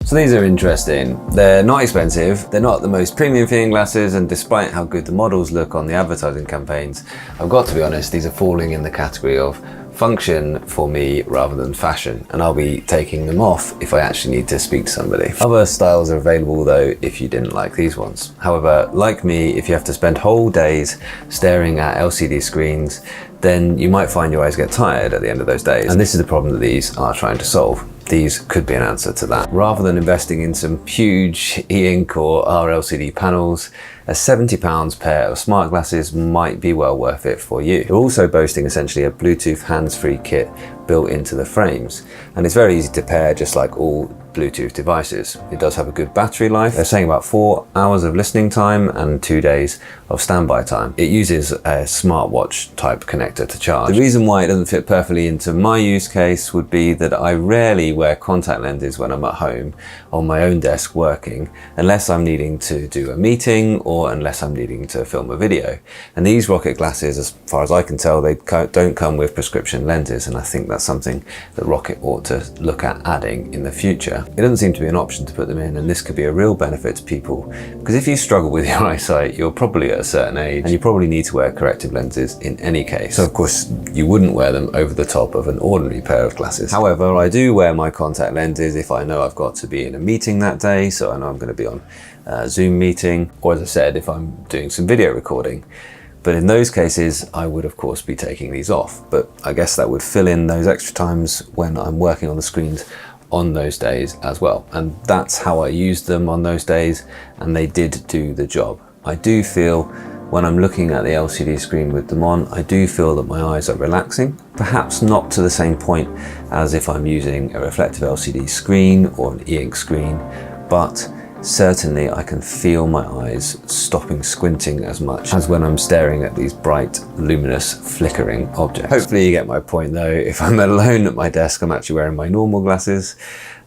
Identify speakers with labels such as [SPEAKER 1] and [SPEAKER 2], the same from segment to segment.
[SPEAKER 1] So these are interesting. They're not expensive, they're not the most premium feeling glasses, and despite how good the models look on the advertising campaigns, I've got to be honest, these are falling in the category of function for me rather than fashion, and I'll be taking them off if I actually need to speak to somebody. Other styles are available though if you didn't like these ones. However, like me, if you have to spend whole days staring at LCD screens, then you might find your eyes get tired at the end of those days. And this is the problem that these are trying to solve. These could be an answer to that. Rather than investing in some huge e-ink or RLCD panels, a £70 pair of smart glasses might be well worth it for you. They're also boasting essentially a Bluetooth hands-free kit built into the frames. And it's very easy to pair, just like all Bluetooth devices. It does have a good battery life. They're saying about 4 hours of listening time and 2 days of standby time. It uses a smartwatch type connector to charge. The reason why it doesn't fit perfectly into my use case would be that I rarely wear contact lenses when I'm at home on my own desk working, unless I'm needing to do a meeting or unless I'm needing to film a video. And these ROKiT glasses, as far as I can tell, they don't come with prescription lenses, and I think that's something that ROKiT ought to look at adding in the future. It doesn't seem to be an option to put them in, and this could be a real benefit to people, because if you struggle with your eyesight, you're probably at a certain age and you probably need to wear corrective lenses in any case. So of course you wouldn't wear them over the top of an ordinary pair of glasses. However, I do wear my contact lenses if I know I've got to be in a meeting that day, so I know I'm going to be on a Zoom meeting, or as I said, if I'm doing some video recording. But in those cases, I would of course be taking these off, but I guess that would fill in those extra times when I'm working on the screens on those days as well. And that's how I used them on those days, and they did do the job. I do feel when I'm looking at the LCD screen with them on, I do feel that my eyes are relaxing, perhaps not to the same point as if I'm using a reflective LCD screen or an e-ink screen, but certainly I can feel my eyes stopping squinting as much as when I'm staring at these bright, luminous, flickering objects. Hopefully you get my point though. If I'm alone at my desk, I'm actually wearing my normal glasses,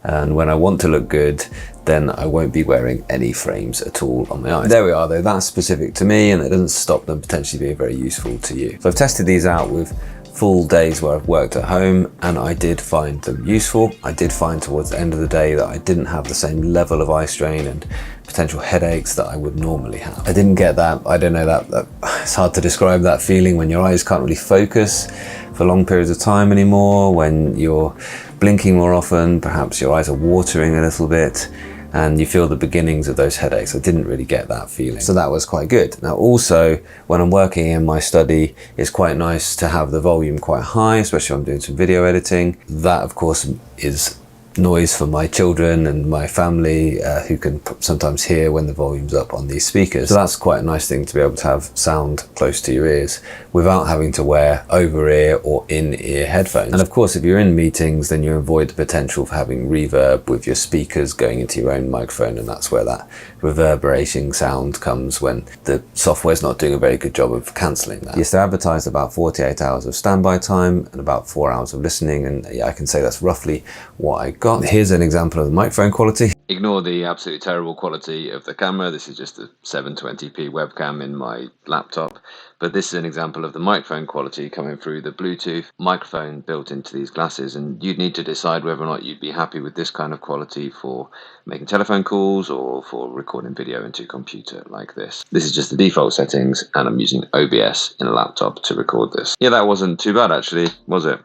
[SPEAKER 1] and when I want to look good, then I won't be wearing any frames at all on my eyes. There we are though, that's specific to me, and it doesn't stop them potentially being very useful to you. So I've tested these out with full days where I've worked at home, and I did find them useful. I did find towards the end of the day that I didn't have the same level of eye strain and potential headaches that I would normally have. I didn't get that, I don't know, that it's hard to describe that feeling when your eyes can't really focus for long periods of time anymore, when you're blinking more often, perhaps your eyes are watering a little bit, and you feel the beginnings of those headaches. I didn't really get that feeling. So that was quite good. Now also, when I'm working in my study, it's quite nice to have the volume quite high, especially when I'm doing some video editing. That of course is noise for my children and my family, who can sometimes hear when the volume's up on these speakers. So that's quite a nice thing, to be able to have sound close to your ears without having to wear over-ear or in-ear headphones. And of course, if you're in meetings, then you avoid the potential for having reverb with your speakers going into your own microphone, and that's where that reverberating sound comes when the software's not doing a very good job of cancelling that. Yes, they advertised about 48 hours of standby time and about 4 hours of listening, and yeah, I can say that's roughly what I got. Here's an example of the microphone quality. Ignore the absolutely terrible quality of the camera. This is just a 720p webcam in my laptop. But this is an example of the microphone quality coming through the Bluetooth microphone built into these glasses. And you'd need to decide whether or not you'd be happy with this kind of quality for making telephone calls or for recording video into a computer like this. This is just the default settings, and I'm using OBS in a laptop to record this. Yeah, that wasn't too bad actually, was it?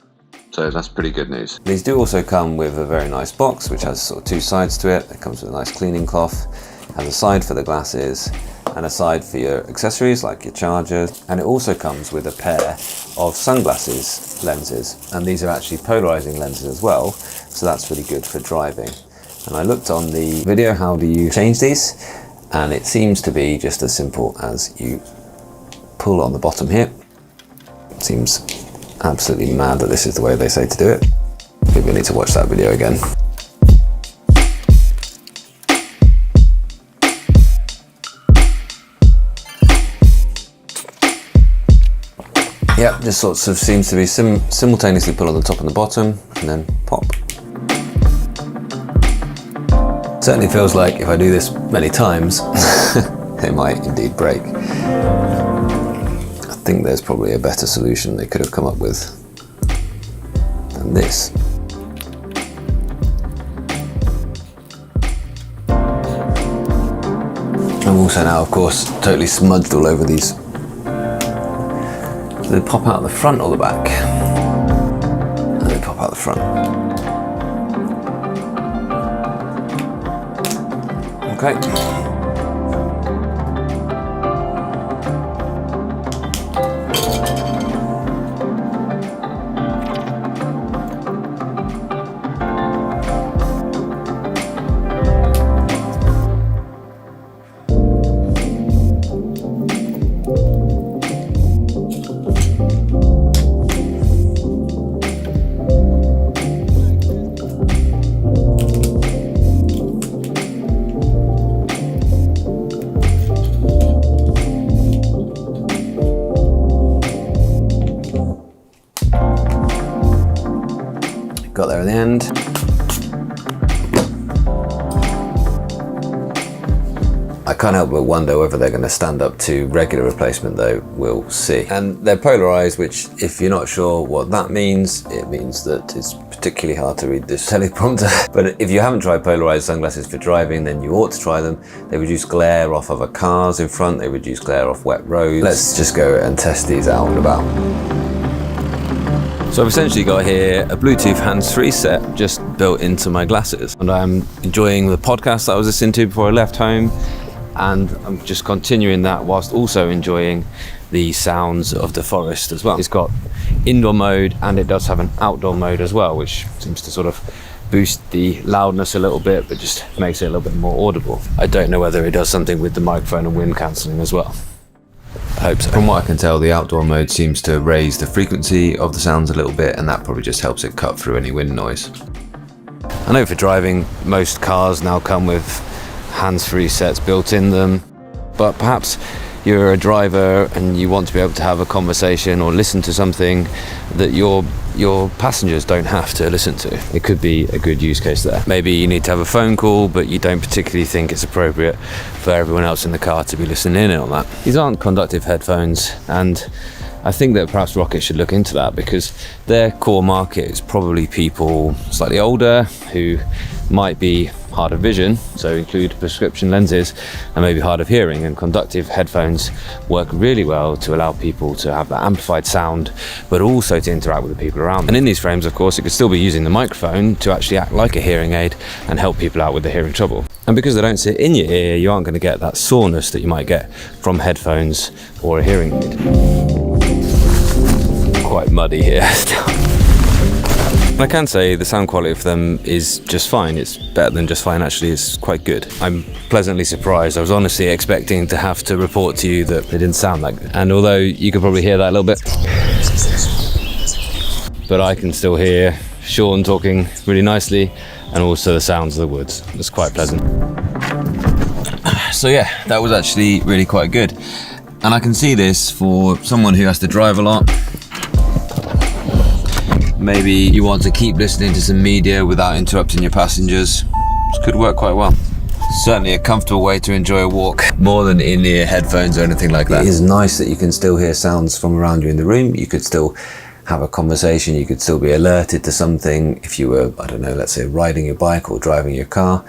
[SPEAKER 1] So that's pretty good news. These do also come with a very nice box, which has sort of two sides to it. It comes with a nice cleaning cloth, has a side for the glasses and a side for your accessories like your charger. And it also comes with a pair of sunglasses lenses. And these are actually polarizing lenses as well. So that's really good for driving. And I looked on the video, how do you change these? And it seems to be just as simple as you pull on the bottom here. It seems absolutely mad that this is the way they say to do it. Maybe I need to watch that video again. Yeah, just sort of seems to be simultaneously pull on the top and the bottom and then pop. Certainly feels like if I do this many times, it might indeed break. I think there's probably a better solution they could have come up with than this. also now, of course, totally smudged all over these. Do they pop out the front or the back? And they pop out the front. Okay. Got there at the end. I can't help but wonder whether they're going to stand up to regular replacement though, we'll see. And they're polarized, which if you're not sure what that means, it means that it's particularly hard to read this teleprompter. But if you haven't tried polarized sunglasses for driving, then you ought to try them. They reduce glare off other cars in front, they reduce glare off wet roads. Let's just go and test these out and about. So I've essentially got here a Bluetooth hands-free set just built into my glasses. And I'm enjoying the podcast that I was listening to before I left home. And I'm just continuing that whilst also enjoying the sounds of the forest as well. It's got indoor mode and it does have an outdoor mode as well, which seems to sort of boost the loudness a little bit, but just makes it a little bit more audible. I don't know whether it does something with the microphone and wind cancelling as well. I hope so. From what I can tell, the outdoor mode seems to raise the frequency of the sounds a little bit, and that probably just helps it cut through any wind noise. I know for driving, most cars now come with hands-free sets built in them, but perhaps you're a driver and you want to be able to have a conversation or listen to something that your passengers don't have to listen to. It could be a good use case there. Maybe you need to have a phone call, but you don't particularly think it's appropriate for everyone else in the car to be listening in on that. These aren't conductive headphones, and I think that perhaps ROKiT should look into that, because their core market is probably people slightly older who might be hard of vision, so include prescription lenses, and maybe hard of hearing, and conductive headphones work really well to allow people to have that amplified sound, but also to interact with the people around them. And in these frames, of course, it could still be using the microphone to actually act like a hearing aid and help people out with the hearing trouble. And because they don't sit in your ear, you aren't going to get that soreness that you might get from headphones or a hearing aid. Quite muddy here still. I can say the sound quality for them is just fine. It's better than just fine, actually. It's quite good. I'm pleasantly surprised. I was honestly expecting to have to report to you that they didn't sound that good. And although you could probably hear that a little bit, but I can still hear Sean talking really nicely, and also the sounds of the woods. It's quite pleasant. So yeah, that was actually really quite good. And I can see this for someone who has to drive a lot. Maybe you want to keep listening to some media without interrupting your passengers. This could work quite well. Certainly a comfortable way to enjoy a walk, more than in-ear headphones or anything like that. It is nice that you can still hear sounds from around you in the room. You could still have a conversation. You could still be alerted to something if you were, I don't know, let's say riding your bike or driving your car,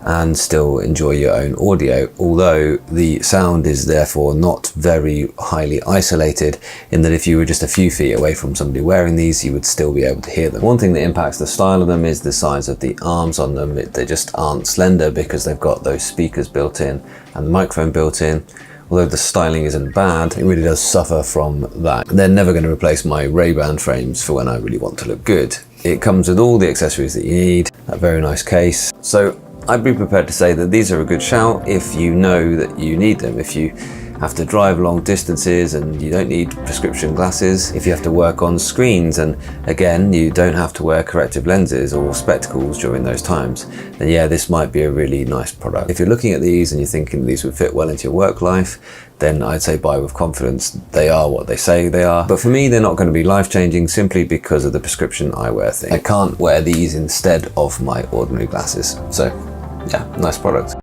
[SPEAKER 1] and still enjoy your own audio, although the sound is therefore not very highly isolated, in that if you were just a few feet away from somebody wearing these, you would still be able to hear them. One thing that impacts the style of them is the size of the arms on them. They just aren't slender because they've got those speakers built in and the microphone built in. Although the styling isn't bad, it really does suffer from that. They're never going to replace my Ray-Ban frames for when I really want to look good. It comes with all the accessories that you need, a very nice case. So I'd be prepared to say that these are a good shout if you know that you need them. If you have to drive long distances and you don't need prescription glasses, if you have to work on screens and again you don't have to wear corrective lenses or spectacles during those times, then yeah, this might be a really nice product. If you're looking at these and you're thinking these would fit well into your work life, then I'd say buy with confidence. They are what they say they are. But for me, they're not going to be life-changing simply because of the prescription eyewear thing. I can't wear these instead of my ordinary glasses. So yeah, nice product.